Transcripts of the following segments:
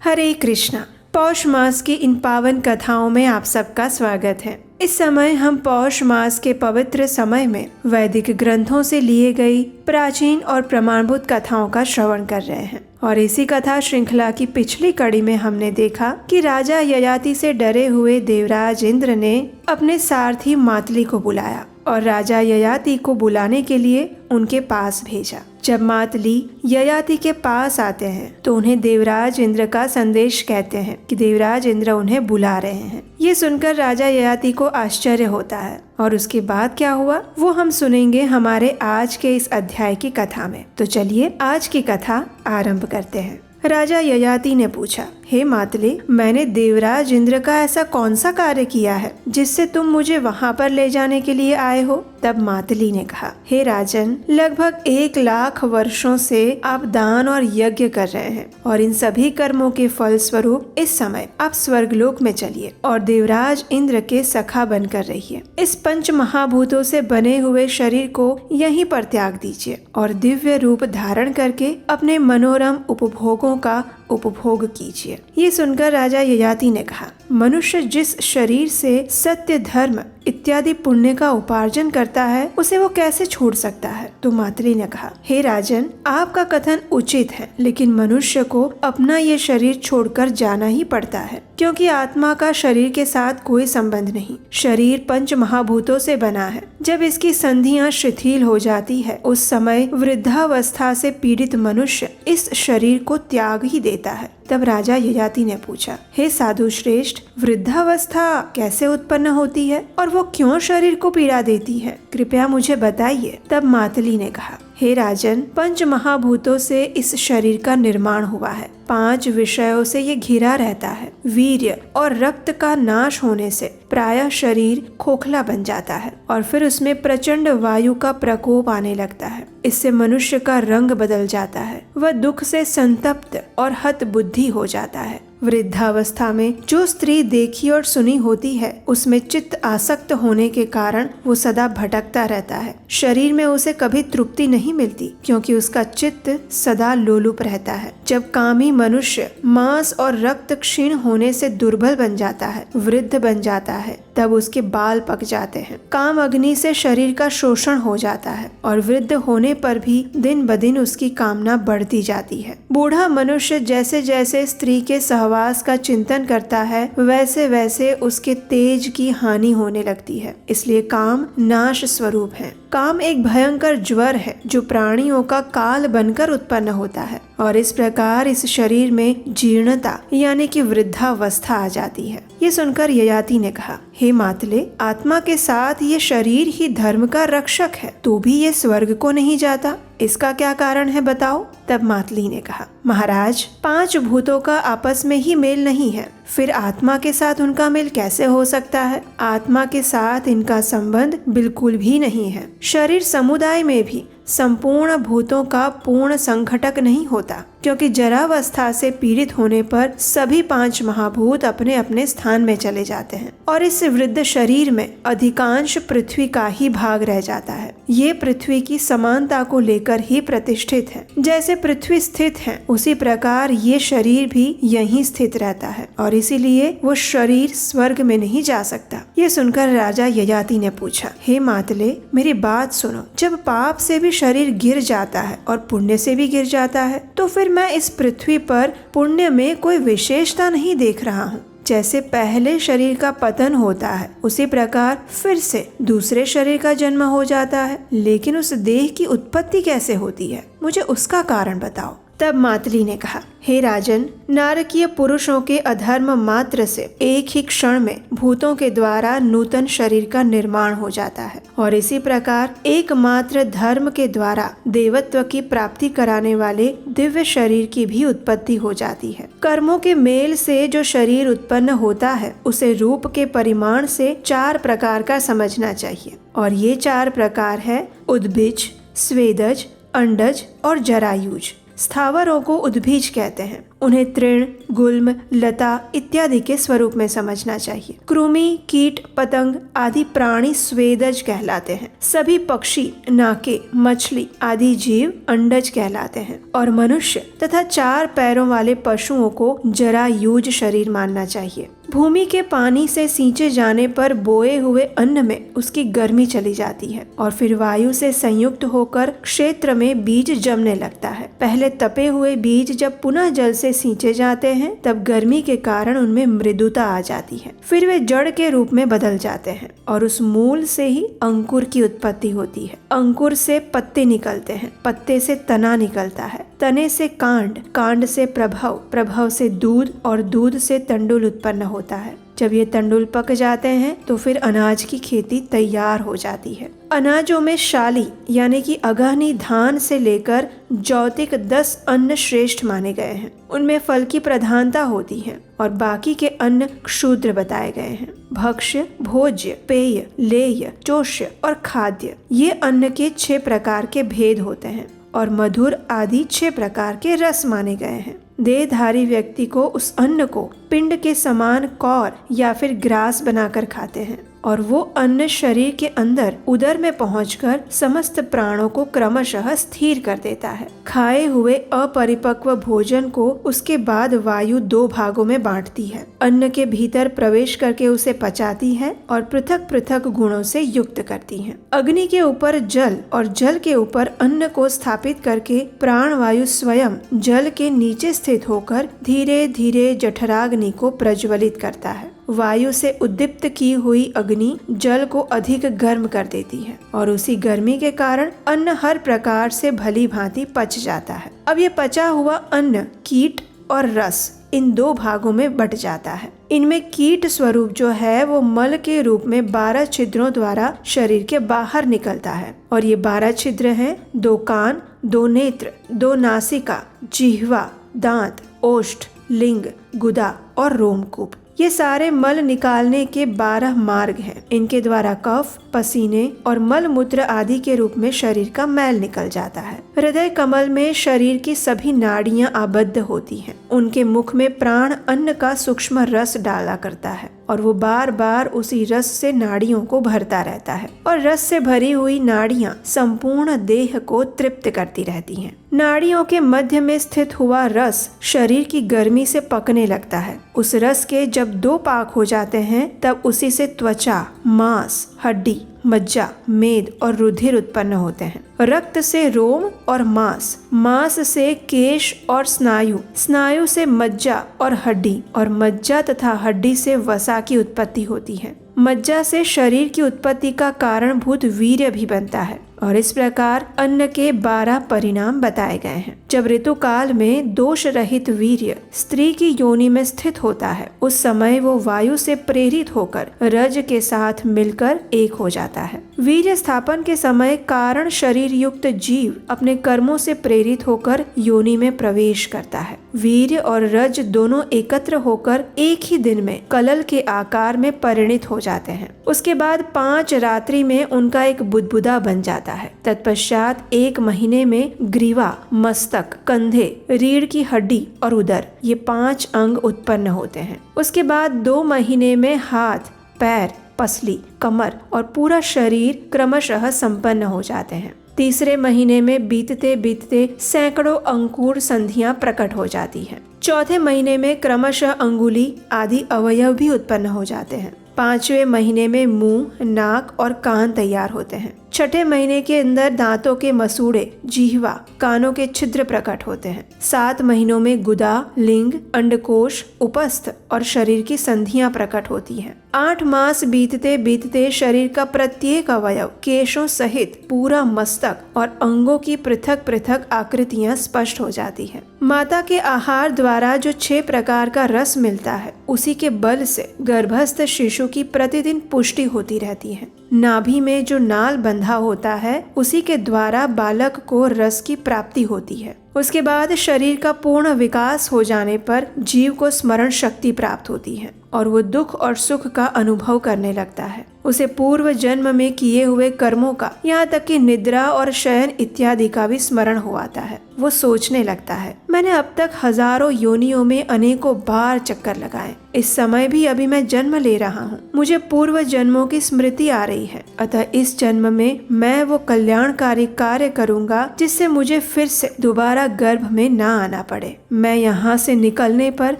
हरे कृष्णा। पौष मास की इन पावन कथाओं में आप सबका स्वागत है। इस समय हम पौष मास के पवित्र समय में वैदिक ग्रंथों से लिए गई प्राचीन और प्रमाणभूत कथाओं का श्रवण कर रहे हैं। और इसी कथा श्रृंखला की पिछली कड़ी में हमने देखा कि राजा ययाति से डरे हुए देवराज इंद्र ने अपने सारथी मातली को बुलाया और राजा ययाति को बुलाने के लिए उनके पास भेजा। जब मातली ययाति के पास आते हैं तो उन्हें देवराज इंद्र का संदेश कहते हैं कि देवराज इंद्र उन्हें बुला रहे हैं। ये सुनकर राजा ययाति को आश्चर्य होता है और उसके बाद क्या हुआ वो हम सुनेंगे हमारे आज के इस अध्याय की कथा में। तो चलिए आज की कथा आरंभ करते हैं। राजा ययाति ने पूछा, हे मातली, मैंने देवराज इंद्र का ऐसा कौन सा कार्य किया है जिससे तुम मुझे वहाँ पर ले जाने के लिए आए हो? तब मातली ने कहा, हे राजन, लगभग 1,00,000 वर्षों से आप दान और यज्ञ कर रहे हैं और इन सभी कर्मों के फल स्वरूप इस समय आप स्वर्गलोक में चलिए और देवराज इंद्र के सखा बनकर रहिए। इस पंच महाभूतों से बने हुए शरीर को यहीं पर त्याग दीजिए और दिव्य रूप धारण करके अपने मनोरम उपभोगों का उपभोग कीजिए। ये सुनकर राजा ययाति ने कहा, मनुष्य जिस शरीर से सत्य, धर्म इत्यादि पुण्य का उपार्जन करता है उसे वो कैसे छोड़ सकता है? तो मातली ने कहा, हे राजन, आपका कथन उचित है, लेकिन मनुष्य को अपना ये शरीर छोड़कर जाना ही पड़ता है क्योंकि आत्मा का शरीर के साथ कोई संबंध नहीं। शरीर पंच महाभूतों से बना है। जब इसकी संधियां शिथिल हो जाती है उस समय वृद्धावस्था से पीड़ित मनुष्य इस शरीर को त्याग ही देता है। तब राजा ययाति ने पूछा, हे साधु श्रेष्ठ, वृद्धावस्था कैसे उत्पन्न होती है और वो क्यों शरीर को पीड़ा देती है? कृपया मुझे बताइए। तब मातली ने कहा, हे राजन, पंच महाभूतों से इस शरीर का निर्माण हुआ है। 5 विषयों से ये घिरा रहता है। वीर्य और रक्त का नाश होने से प्रायः शरीर खोखला बन जाता है और फिर उसमें प्रचंड वायु का प्रकोप आने लगता है। इससे मनुष्य का रंग बदल जाता है। वह दुख से संतप्त और हत बुद्धि हो जाता है। वृद्धावस्था में जो स्त्री देखी और सुनी होती है उसमें चित्त आसक्त होने के कारण वो सदा भटकता रहता है। शरीर में उसे कभी तृप्ति नहीं मिलती क्योंकि उसका चित्त सदा लोलुप रहता है। जब कामी मनुष्य मांस और रक्त क्षीण होने से दुर्बल बन जाता है, वृद्ध बन जाता है, तब उसके बाल पक जाते हैं। काम अग्नि से शरीर का शोषण हो जाता है और वृद्ध होने पर भी दिन ब दिन उसकी कामना बढ़ती जाती है। बूढ़ा मनुष्य जैसे जैसे स्त्री के सहवास का चिंतन करता है वैसे वैसे उसके तेज की हानि होने लगती है। इसलिए काम नाश स्वरूप है। काम एक भयंकर ज्वर है जो प्राणियों का काल बनकर उत्पन्न होता है और इस प्रकार इस शरीर में जीर्णता यानी कि वृद्धावस्था आ जाती है। ये सुनकर ययाति ने कहा, हे मातले, आत्मा के साथ ये शरीर ही धर्म का रक्षक है, तो भी ये स्वर्ग को नहीं जाता, इसका क्या कारण है बताओ? तब मातली ने कहा, महाराज, 5 भूतों का आपस में ही मेल नहीं है, फिर आत्मा के साथ उनका मेल कैसे हो सकता है? आत्मा के साथ इनका संबंध बिल्कुल भी नहीं है। शरीर समुदाय में भी संपूर्ण भूतों का पूर्ण संघटक नहीं होता क्योंकि जरावस्था से पीड़ित होने पर सभी 5 महाभूत अपने अपने स्थान में चले जाते हैं और इस वृद्ध शरीर में अधिकांश पृथ्वी का ही भाग रह जाता है। ये पृथ्वी की समानता को लेकर ही प्रतिष्ठित है। जैसे पृथ्वी स्थित है उसी प्रकार ये शरीर भी यहीं स्थित रहता है और इसीलिए वो शरीर स्वर्ग में नहीं जा सकता। ये सुनकर राजा ययाति ने पूछा, हे मातले, मेरी बात सुनो। जब पाप से भी शरीर गिर जाता है और पुण्य से भी गिर जाता है तो फिर मैं इस पृथ्वी पर पुण्य में कोई विशेषता नहीं देख रहा हूँ। जैसे पहले शरीर का पतन होता है उसी प्रकार फिर से दूसरे शरीर का जन्म हो जाता है, लेकिन उस देह की उत्पत्ति कैसे होती है? मुझे उसका कारण बताओ। तब मातली ने कहा, हे राजन, नारकीय पुरुषों के अधर्म मात्र से एक ही क्षण में भूतों के द्वारा नूतन शरीर का निर्माण हो जाता है और इसी प्रकार एकमात्र धर्म के द्वारा देवत्व की प्राप्ति कराने वाले दिव्य शरीर की भी उत्पत्ति हो जाती है। कर्मों के मेल से जो शरीर उत्पन्न होता है उसे रूप के परिमाण से 4 प्रकार का समझना चाहिए और ये 4 प्रकार है उद्भिज, स्वेदज, अंडज और जरायुज। स्थावरों को उद्भिज कहते हैं। उन्हें तृण, गुल्म, लता इत्यादि के स्वरूप में समझना चाहिए। कृमि, कीट, पतंग आदि प्राणी स्वेदज कहलाते हैं। सभी पक्षी, नाके, मछली आदि जीव अंडज कहलाते हैं और मनुष्य तथा 4 पैरों वाले पशुओं को जरायुज शरीर मानना चाहिए। भूमि के पानी से सींचे जाने पर बोए हुए अन्न में उसकी गर्मी चली जाती है और फिर वायु से संयुक्त होकर क्षेत्र में बीज जमने लगता है। पहले तपे हुए बीज जब पुनः जल से सींचे जाते हैं तब गर्मी के कारण उनमें मृदुता आ जाती है। फिर वे जड़ के रूप में बदल जाते हैं और उस मूल से ही अंकुर की उत्पत्ति होती है। अंकुर से पत्ते निकलते हैं, पत्ते से तना निकलता है, तने से कांड, कांड से प्रभव, प्रभव से दूध और दूध से तंडुल उत्पन्न होता है। जब ये तंडुल पक जाते हैं तो फिर अनाज की खेती तैयार हो जाती है। अनाजों में शाली यानी कि अगहनी धान से लेकर जौतिक 10 अन्न श्रेष्ठ माने गए हैं। उनमें फल की प्रधानता होती है और बाकी के अन्न क्षुद्र बताए गए हैं। भक्ष्य, भोज्य, पेय, लेय, चोष्य और खाद्य ये अन्न के 6 प्रकार के भेद होते हैं और मधुर आदि 6 प्रकार के रस माने गए हैं। देहधारी व्यक्ति को उस अन्न को पिंड के समान कौर या फिर ग्रास बनाकर खाते हैं और वो अन्न शरीर के अंदर उदर में पहुंचकर समस्त प्राणों को क्रमशः स्थिर कर देता है। खाए हुए अपरिपक्व भोजन को उसके बाद वायु 2 भागों में बांटती है। अन्न के भीतर प्रवेश करके उसे पचाती है और पृथक पृथक गुणों से युक्त करती है। अग्नि के ऊपर जल और जल के ऊपर अन्न को स्थापित करके प्राण वायु स्वयं जल के नीचे स्थित होकर धीरे धीरे जठराग्नि को प्रज्वलित करता है। वायु से उद्दीप्त की हुई अग्नि जल को अधिक गर्म कर देती है और उसी गर्मी के कारण अन्न हर प्रकार से भली भांति पच जाता है। अब ये पचा हुआ अन्न कीट और रस इन 2 भागों में बट जाता है। इनमें कीट स्वरूप जो है वो मल के रूप में 12 छिद्रों द्वारा शरीर के बाहर निकलता है और ये 12 छिद्र हैं 2 कान, 2 नेत्र, 2 नासिका, जिह्वा, दांत, ओष्ठ, लिंग, गुदा और रोमकूप। ये सारे मल निकालने के 12 मार्ग हैं। इनके द्वारा कफ, पसीने और मल मूत्र आदि के रूप में शरीर का मैल निकल जाता है। हृदय कमल में शरीर की सभी नाड़ियां आबद्ध होती हैं। उनके मुख में प्राण अन्न का सूक्ष्म रस डाला करता है और वो बार बार उसी रस से नाड़ियों को भरता रहता है और रस से भरी हुई नाड़ियां संपूर्ण देह को तृप्त करती रहती हैं। नाड़ियों के मध्य में स्थित हुआ रस शरीर की गर्मी से पकने लगता है। उस रस के जब 2 पाक हो जाते हैं तब उसी से त्वचा, मांस, हड्डी, मज्जा, मेद और रुधिर उत्पन्न होते हैं। रक्त से रोम और मांस, मांस से केश और स्नायु, स्नायु से मज्जा और हड्डी और मज्जा तथा हड्डी से वसा की उत्पत्ति होती है। मज्जा से शरीर की उत्पत्ति का कारणभूत वीर्य भी बनता है और इस प्रकार अन्न के 12 परिणाम बताए गए हैं। जब ऋतुकाल में दोष रहित वीर्य स्त्री की योनि में स्थित होता है उस समय वो वायु से प्रेरित होकर रज के साथ मिलकर एक हो जाता है। वीर्य स्थापन के समय कारण शरीर युक्त जीव अपने कर्मों से प्रेरित होकर योनि में प्रवेश करता है। वीर्य और रज दोनों एकत्र होकर एक ही दिन में कलल के आकार में परिणित हो जाते हैं। उसके बाद 5 रात्रि में उनका एक बुदबुदा बन जाता है। तत्पश्चात 1 महीने में ग्रीवा, मस्तक, कंधे, रीढ़ की हड्डी और उदर ये 5 अंग उत्पन्न होते हैं। उसके बाद 2 महीने में हाथ, पैर, पसली, कमर और पूरा शरीर क्रमशः संपन्न हो जाते हैं। तीसरे महीने में बीतते बीतते सैकड़ों अंकुर संधियां प्रकट हो जाती हैं। चौथे महीने में क्रमशः अंगुली आदि अवयव भी उत्पन्न हो जाते हैं। 5वें महीने में मुंह, नाक और कान तैयार होते हैं। 6ठे महीने के अंदर दांतों के मसूड़े, जिह्वा, कानों के छिद्र प्रकट होते हैं। 7 महीनों में गुदा, लिंग, अंडकोश, उपस्थ और शरीर की संधियां प्रकट होती हैं। 8 मास बीतते बीतते शरीर का प्रत्येक अवयव केशों सहित पूरा मस्तक और अंगों की पृथक पृथक आकृतियां स्पष्ट हो जाती हैं। माता के आहार द्वारा जो 6 प्रकार का रस मिलता है उसी के बल से गर्भस्थ शिशु की प्रतिदिन पुष्टि होती रहती है। नाभि में जो नाल बंधा होता है उसी के द्वारा बालक को रस की प्राप्ति होती है। उसके बाद शरीर का पूर्ण विकास हो जाने पर जीव को स्मरण शक्ति प्राप्त होती है और वो दुख और सुख का अनुभव करने लगता है। उसे पूर्व जन्म में किए हुए कर्मों का, यहाँ तक कि निद्रा और शयन इत्यादि का भी स्मरण हो आता है। वो सोचने लगता है, मैंने अब तक हजारों योनियों में अनेकों बार चक्कर लगाए, इस समय भी अभी मैं जन्म ले रहा हूँ। मुझे पूर्व जन्मों की स्मृति आ रही है, अतः इस जन्म में मैं वो कल्याणकारी कार्य करूँगा जिससे मुझे फिर से दोबारा गर्भ में ना आना पड़े। मैं यहाँ से निकलने पर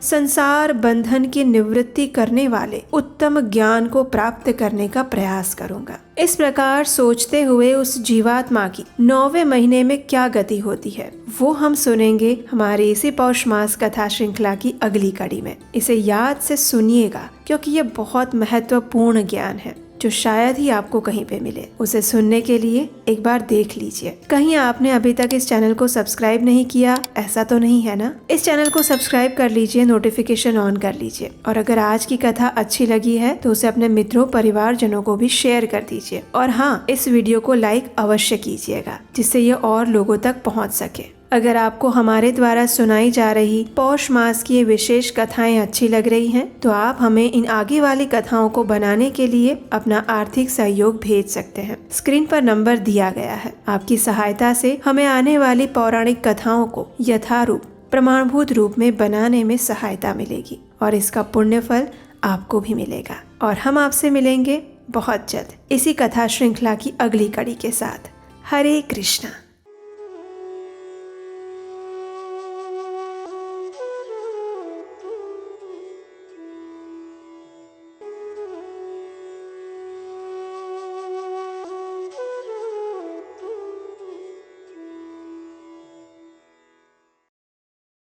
संसार बंधन की निवृत्ति करने वाले उत्तम ज्ञान को प्राप्त करने का प्रयास करूंगा। इस प्रकार सोचते हुए उस जीवात्मा की 9वें महीने में क्या गति होती है वो हम सुनेंगे हमारी इसी पौष मास कथा श्रृंखला की अगली कड़ी में। इसे याद से सुनिएगा क्योंकि ये बहुत महत्वपूर्ण ज्ञान है जो शायद ही आपको कहीं पे मिले। उसे सुनने के लिए एक बार देख लीजिए। कहीं आपने अभी तक इस चैनल को सब्सक्राइब नहीं किया, ऐसा तो नहीं है ना? इस चैनल को सब्सक्राइब कर लीजिए, नोटिफिकेशन ऑन कर लीजिए और अगर आज की कथा अच्छी लगी है तो उसे अपने मित्रों परिवारजनों को भी शेयर कर दीजिए। और हाँ, इस वीडियो को लाइक अवश्य कीजिएगा जिससे ये और लोगों तक पहुँच सके। अगर आपको हमारे द्वारा सुनाई जा रही पौष मास की ये विशेष कथाएं अच्छी लग रही हैं, तो आप हमें इन आगे वाली कथाओं को बनाने के लिए अपना आर्थिक सहयोग भेज सकते हैं। स्क्रीन पर नंबर दिया गया है। आपकी सहायता से हमें आने वाली पौराणिक कथाओं को यथारूप प्रमाणभूत रूप में बनाने में सहायता मिलेगी और इसका पुण्य फल आपको भी मिलेगा। और हम आपसे मिलेंगे बहुत जल्द इसी कथा श्रृंखला की अगली कड़ी के साथ। हरे कृष्णा।